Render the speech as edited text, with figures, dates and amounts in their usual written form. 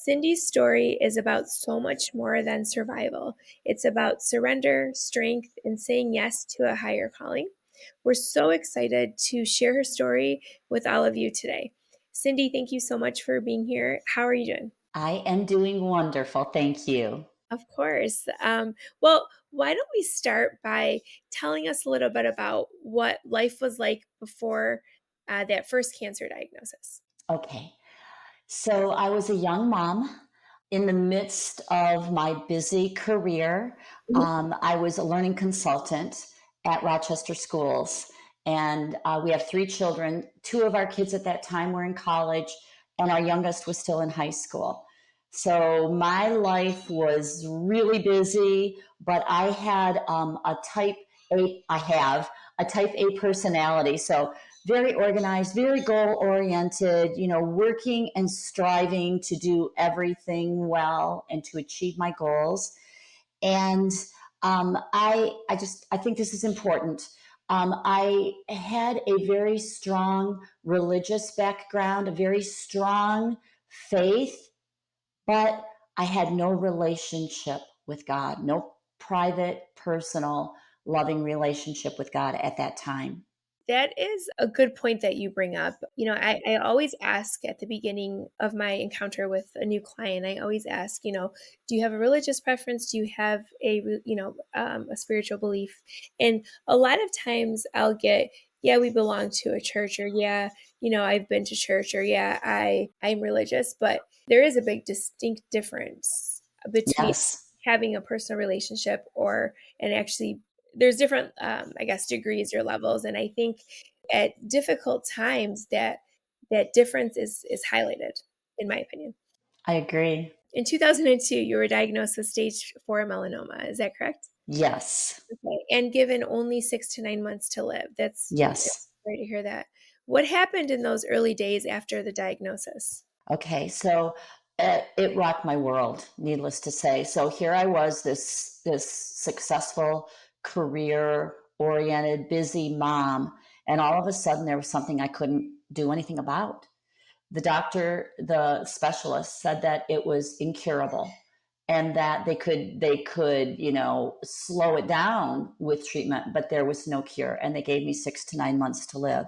Cindy's story is about so much more than survival. It's about surrender, strength, and saying yes to a higher calling. We're so excited to share her story with all of you today. Cindy, thank you so much for being here. How are you doing? I am doing wonderful. Thank you. Of course. Well, why don't we start by telling us a little bit about what life was like before that first cancer diagnosis? Okay. So I was a young mom in the midst of my busy career. I was a learning consultant at Rochester Schools, and we have three children. Two of our kids at that time were in college, and our youngest was still in high school. So my life was really busy, but I had a type A, I have a type A personality. So very organized, very goal oriented, working and striving to do everything well and to achieve my goals. And I think this is important. I had a very strong religious background, a very strong faith, but I had no relationship with God, no private, personal, loving relationship with God at that time. That is a good point that you bring up. I always ask at the beginning of my encounter with a new client, I always ask, do you have a religious preference? Do you have a spiritual belief? And a lot of times I'll get, yeah, we belong to a church, or yeah, I've been to church, or yeah, I'm religious. But there is a big distinct difference between Yes. having a personal relationship and actually there's different I guess degrees or levels, and I think at difficult times that difference is highlighted, in my opinion. I agree. In 2002 you were diagnosed with stage 4 melanoma, is that correct? Yes. Okay, and given only 6 to 9 months to live. That's Yes. sorry to hear that. What happened in those early days after the diagnosis? Okay. So it rocked my world, needless to say. So here I was, this successful, career oriented, busy mom, and all of a sudden there was something I couldn't do anything about. The specialist said that it was incurable and that they could slow it down with treatment, but there was no cure, and they gave me 6 to 9 months to live.